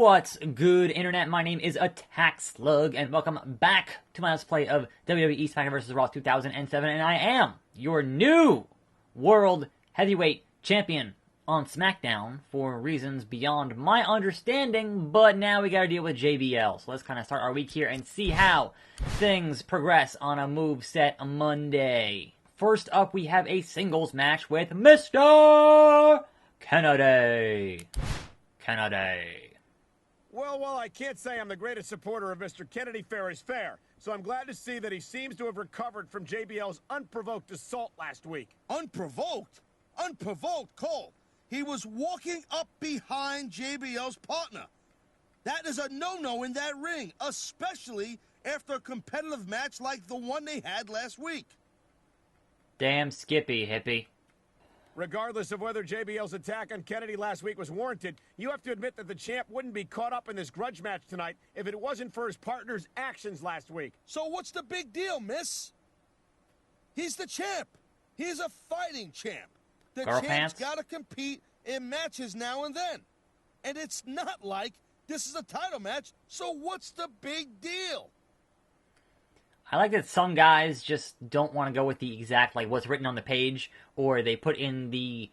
What's good, Internet? My name is attackslug, and welcome back to my Let's Play of WWE SmackDown vs. Raw 2007, and I am your new World Heavyweight Champion on SmackDown for reasons beyond my understanding, but now we gotta deal with JBL. So let's kind of start our week here and see how things progress on a moveset Monday. First up, we have a singles match with Mr. Kennedy. Well, while I can't say I'm the greatest supporter of Mr. Kennedy, fair is fair. So I'm glad to see that he seems to have recovered from JBL's unprovoked assault last week. Unprovoked? Unprovoked, Cole. He was walking up behind JBL's partner. That is a no-no in that ring, especially after a competitive match like the one they had last week. Damn Skippy, hippie. Regardless of whether JBL's attack on Kennedy last week was warranted, you have to admit that the champ wouldn't be caught up in this grudge match tonight if it wasn't for his partner's actions last week. So what's the big deal, miss? He's the champ. He's a fighting champ. The champ's got to compete in matches now and then. And it's not like this is a title match, so what's the big deal? I like that some guys just don't want to go with the exact, like, what's written on the page, or they put in the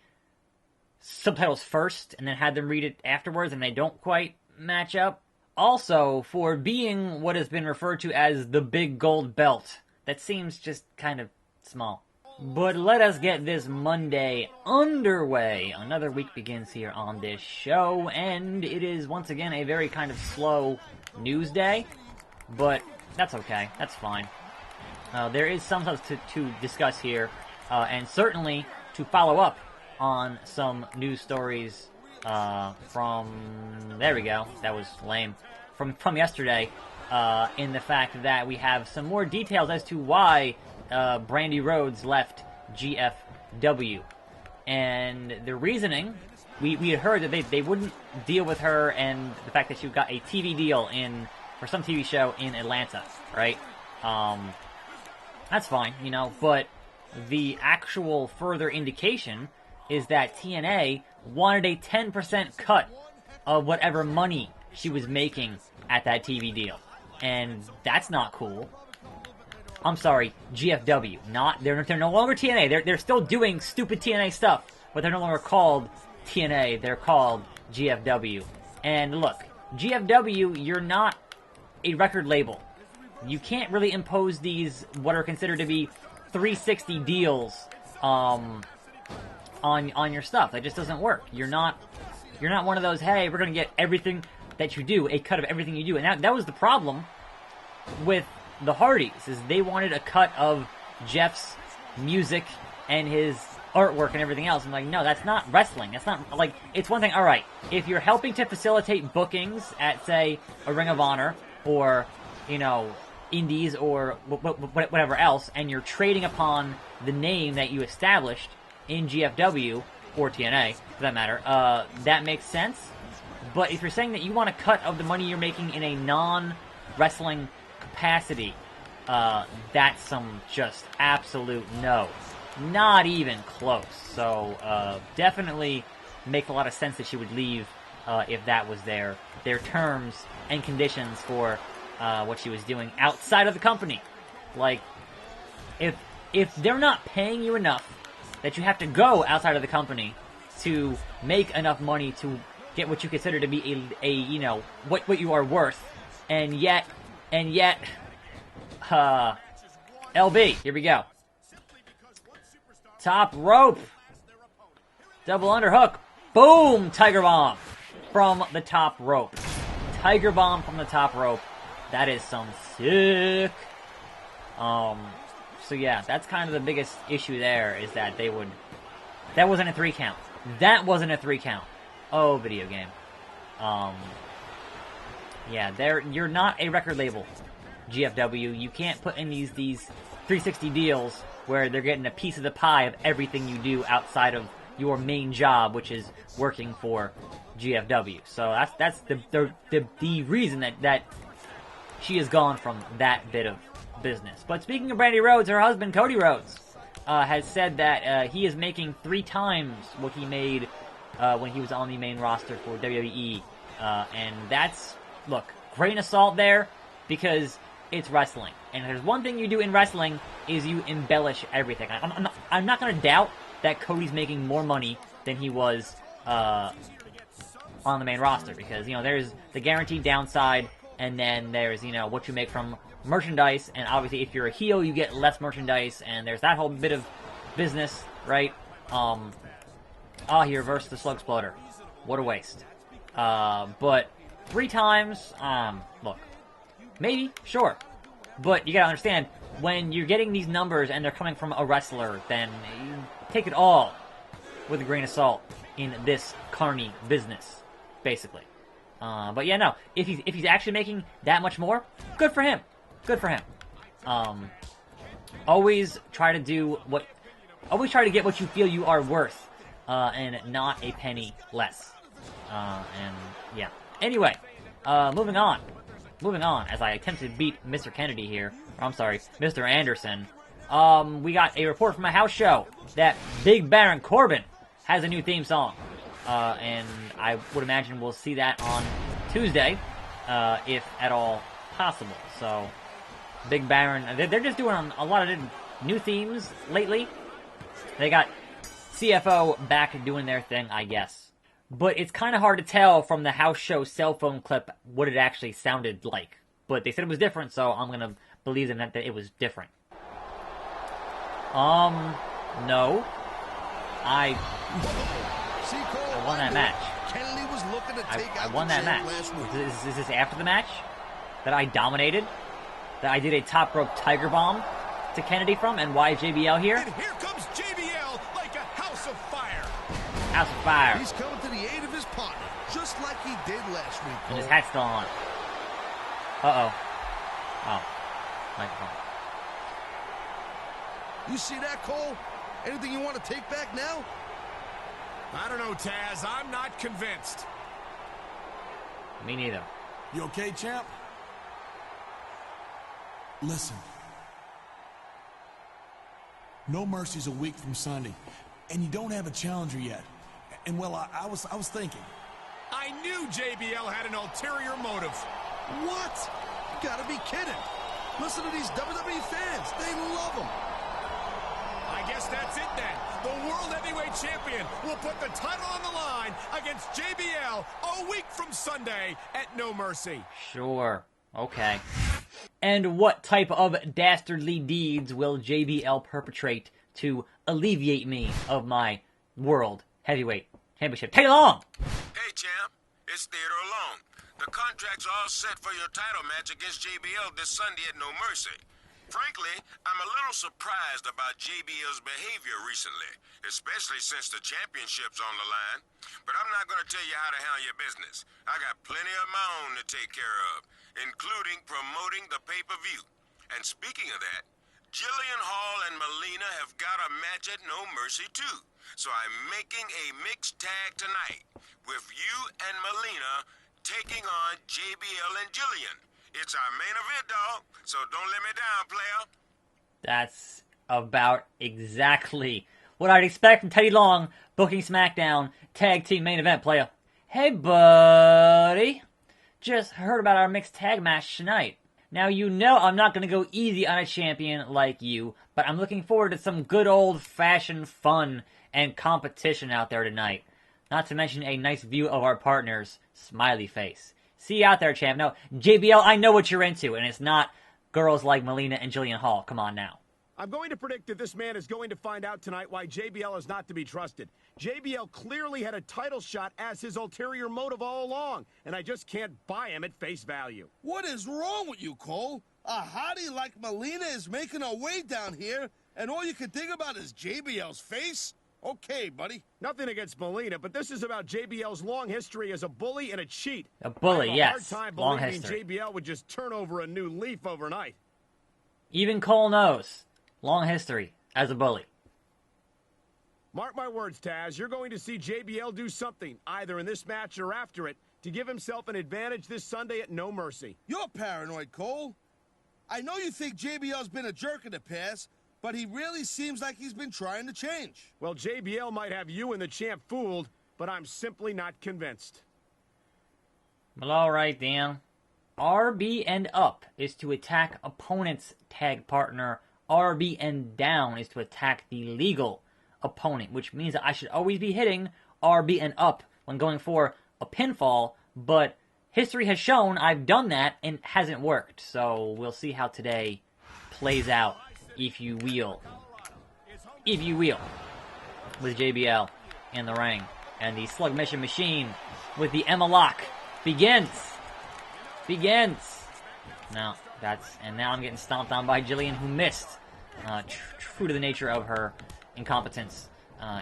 subtitles first and then had them read it afterwards, and they don't quite match up. Also, for being what has been referred to as the big gold belt, that seems just kind of small. But let us get this Monday underway. Another week begins here on this show, and it is once again a very kind of slow news day, but that's okay. That's fine. There is some stuff to discuss here, and certainly to follow up on some news stories from... There we go. That was lame. From yesterday, in the fact that we have some more details as to why Brandy Rhodes left GFW. And the reasoning, we had heard that they wouldn't deal with her and the fact that she got a TV deal for some TV show in Atlanta, right? That's fine, you know, but the actual further indication is that TNA wanted a 10% cut of whatever money she was making at that TV deal. And that's not cool. I'm sorry, GFW. They're no longer TNA. They're still doing stupid TNA stuff, but they're no longer called TNA. They're called GFW. And look, GFW, you're not a record label. You can't really impose these, what are considered to be 360 deals, on your stuff. That just doesn't work. You're not one of those, hey, we're gonna get everything that you do, a cut of everything you do. And that was the problem with the Hardys, is they wanted a cut of Jeff's music and his artwork and everything else. I'm like, no, that's not wrestling. That's not, like, it's one thing, alright, if you're helping to facilitate bookings at, say, a Ring of Honor, or, you know, Indies, or whatever else, and you're trading upon the name that you established in GFW, or TNA, for that matter, that makes sense. But if you're saying that you want a cut of the money you're making in a non-wrestling capacity, that's some just absolute no. Not even close. So, definitely make a lot of sense that she would leave if that was their terms and conditions for what she was doing outside of the company. Like, if they're not paying you enough that you have to go outside of the company to make enough money to get what you consider to be a you know, what you are worth, and yet, LB, here we go. Top rope. Double underhook. Boom! Tiger bomb from the top rope. Tiger bomb from the top rope. That is some sick. So yeah, that's kind of the biggest issue there, is that that wasn't a 3 count. That wasn't a 3 count. Oh, video game. Yeah, you're not a record label, GFW. You can't put in these 360 deals where they're getting a piece of the pie of everything you do outside of your main job, which is working for GFW. So that's the reason that she is gone from that bit of business. But speaking of Brandy Rhodes, her husband Cody Rhodes has said that he is making 3 times what he made when he was on the main roster for WWE And that's, look, grain of salt there because it's wrestling. And if there's one thing you do in wrestling is you embellish everything. I'm not going to doubt that Cody's making more money than he was on the main roster because, there's the guaranteed downside and then there's, what you make from merchandise. And obviously if you're a heel, you get less merchandise and there's that whole bit of business, right? He reversed the slug exploder. What a waste. But 3 times, look, maybe, sure. But you gotta understand, when you're getting these numbers and they're coming from a wrestler, then you take it all with a grain of salt in this carny business, basically. But yeah, no, if he's actually making that much more, good for him. Good for him. Always try to get what you feel you are worth, and not a penny less. And yeah. Anyway, moving on, as I attempt to beat Mr. Kennedy here, or I'm sorry, Mr. Anderson. We got a report from a house show that Big Baron Corbin has a new theme song. And I would imagine we'll see that on Tuesday, if at all possible. So, Big Baron, they're just doing a lot of new themes lately. They got CFO back doing their thing, I guess. But it's kind of hard to tell from the house show cell phone clip what it actually sounded like. But they said it was different, so I'm going to believe them that it was different. No. I won that match. I won that match. Is this after the match? That I dominated? That I did a top rope tiger bomb to Kennedy from? And why is JBL here? And here comes JBL like a house of fire. House of fire. He's coming to the aid of his partner, just like he did last week. And his hat's still on. Uh-oh. Oh. Microphone. You see that, Cole? Anything you want to take back now? I don't know, Taz. I'm not convinced. Me neither. You okay, champ? Listen. No Mercy's a week from Sunday, and you don't have a challenger yet. And well, I was thinking. I knew JBL had an ulterior motive. What? You gotta be kidding. Listen to these WWE fans. They love him. I guess that's it then. The World Heavyweight Champion will put the title on the line against JBL a week from Sunday at No Mercy. Sure. Okay. And what type of dastardly deeds will JBL perpetrate to alleviate me of my World Heavyweight Championship? Take it along! Hey, champ. It's Theodore Long. The contract's all set for your title match against JBL this Sunday at No Mercy. Frankly, I'm a little surprised about JBL's behavior recently, especially since the championship's on the line. But I'm not going to tell you how to handle your business. I got plenty of my own to take care of, including promoting the pay-per-view. And speaking of that, Jillian Hall and Melina have got a match at No Mercy, too. So I'm making a mixed tag tonight, with you and Melina taking on JBL and Jillian. It's our main event, dog, so don't let me down, player. That's about exactly what I'd expect from Teddy Long booking SmackDown Tag Team Main Event, player. Hey, buddy. Just heard about our mixed tag match tonight. Now, you know I'm not going to go easy on a champion like you, but I'm looking forward to some good old-fashioned fun and competition out there tonight. Not to mention a nice view of our partner's smiley face. See you out there, champ. No, JBL, I know what you're into, and it's not girls like Melina and Jillian Hall. Come on now. I'm going to predict that this man is going to find out tonight why JBL is not to be trusted. JBL clearly had a title shot as his ulterior motive all along, and I just can't buy him at face value. What is wrong with you, Cole? A hottie like Melina is making her way down here, and all you can think about is JBL's face? Okay, buddy. Nothing against Melina, but this is about JBL's long history as a bully and a cheat. A bully, yes. Hard time long believing history. JBL would just turn over a new leaf overnight. Even Cole knows. Long history as a bully. Mark my words, Taz. You're going to see JBL do something, either in this match or after it, to give himself an advantage this Sunday at No Mercy. You're paranoid, Cole. I know you think JBL's been a jerk in the past, but he really seems like he's been trying to change. Well, JBL might have you and the champ fooled, but I'm simply not convinced. Well, alright, Dan. RB and up is to attack opponent's tag partner. RB and down is to attack the legal opponent, which means that I should always be hitting RB and up when going for a pinfall, but history has shown I've done that and it hasn't worked. So we'll see how today plays out, if you will. If you will. With JBL in the ring. And the slug mission machine with the Emma lock begins. Now I'm getting stomped on by Jillian, who missed. True to the nature of her incompetence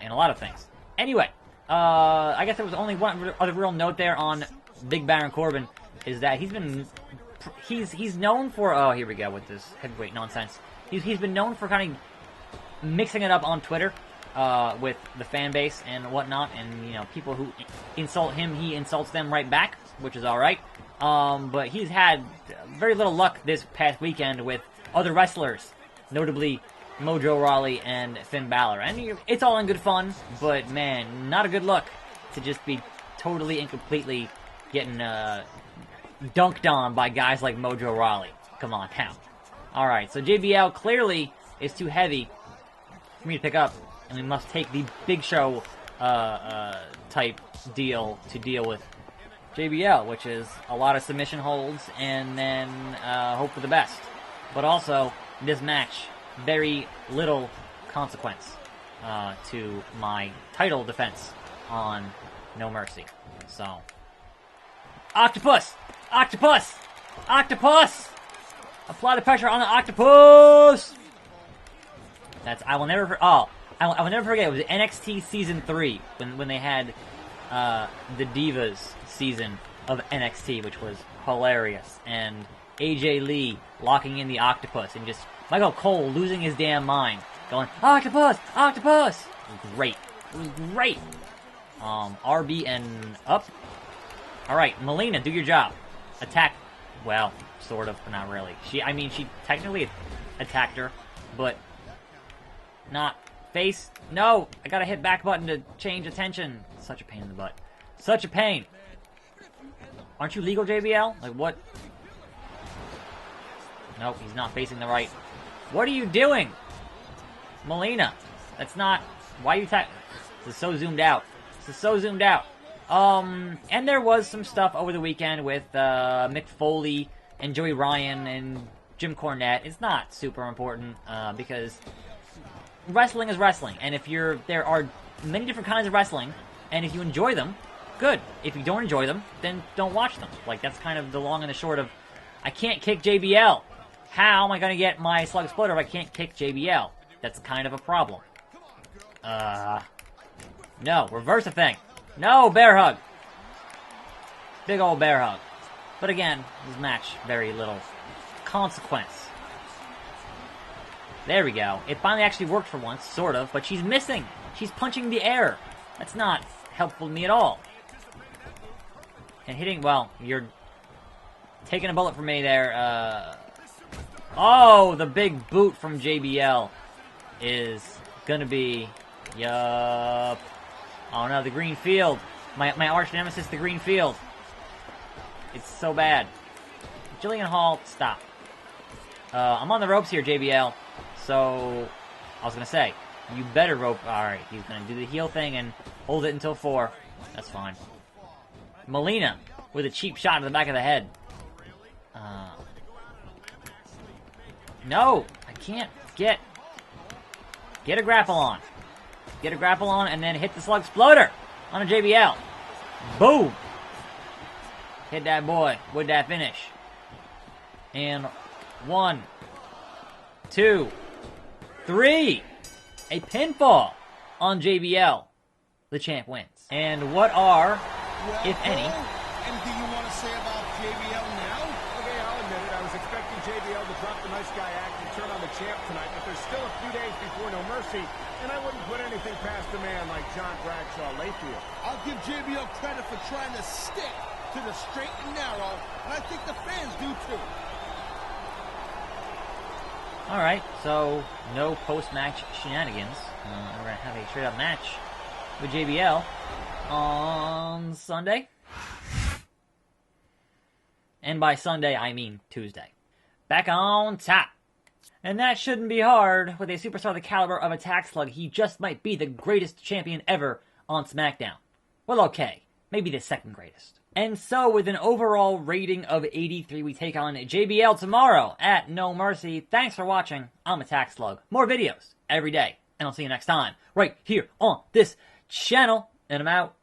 in a lot of things. Anyway, I guess there was only one other real note there on Big Baron Corbin, is that he's known for, oh, here we go with this heavyweight nonsense. He's been known for kind of mixing it up on Twitter with the fan base and whatnot, and people who insult him, he insults them right back, which is all right. But he's had very little luck this past weekend with other wrestlers, notably Mojo Rawley and Finn Balor. And it's all in good fun, but man, not a good look to just be totally and completely getting dunked on by guys like Mojo Rawley. Come on now. Alright, so JBL clearly is too heavy for me to pick up, and we must take the Big Show type deal to deal with JBL, which is a lot of submission holds and then hope for the best. But also, this match, very little consequence to my title defense on No Mercy. So, Octopus! Octopus! Octopus! Apply the pressure on the octopus! I will never forget, it was NXT Season 3, when they had the Divas season of NXT, which was hilarious, and AJ Lee locking in the octopus, and just Michael Cole losing his damn mind, going, Octopus! Octopus! It was great. It was great! RB and up. Alright, Melina, do your job. Attack. Well, sort of, but not really. She technically attacked her, but not face. No! I gotta hit back button to change attention. Such a pain in the butt. Such a pain. Aren't you legal, JBL? Like, what? Nope, he's not facing the right. What are you doing? Melina. That's not... Why are you attack... This is so zoomed out. This is so zoomed out. And there was some stuff over the weekend with Mick Foley and Joey Ryan and Jim Cornette. It's not super important because wrestling is wrestling, and there are many different kinds of wrestling, and if you enjoy them, good. If you don't enjoy them, then don't watch them. Like, that's kind of the long and the short of, I can't kick JBL. How am I going to get my Slug Exploder if I can't kick JBL? That's kind of a problem. No, reverse the thing. No, bear hug. Big old bear hug. But again, this match, very little consequence. There we go. It finally actually worked for once, sort of, but she's missing. She's punching the air. That's not helpful to me at all. And hitting, well, you're taking a bullet from me there. Oh, the big boot from JBL is gonna be, yup. Oh no, the green field. My arch nemesis, the green field. It's so bad. Jillian Hall, stop. I'm on the ropes here, JBL. So, I was gonna say, you better rope. Alright, he's gonna do the heel thing and hold it until 4. That's fine. Melina with a cheap shot to the back of the head. No, I can't get a grapple on. Get a grapple on and then hit the Slug Exploder on a JBL. Boom! Hit that boy with that finish. And 1, 2, 3. A pinfall on JBL. The champ wins. And what are, if any... Anything you want to say about JBL now? Okay, I'll admit it. I was expecting JBL to drop the nice guy act and turn on the champ tonight, but there's still a few days before No Mercy, and I wouldn't put anything past a man like John Bradshaw Layfield. I'll give JBL credit for trying to stick to the straight and narrow, and I think the fans do too. Alright, so no post-match shenanigans. We're going to have a straight-up match with JBL on Sunday. And by Sunday, I mean Tuesday. Back on top. And that shouldn't be hard. With a superstar the caliber of attackslug, he just might be the greatest champion ever on SmackDown. Well, okay. Maybe the second greatest. And so, with an overall rating of 83, we take on JBL tomorrow at No Mercy. Thanks for watching. I'm attackslug. More videos every day. And I'll see you next time, right here on this channel. And I'm out.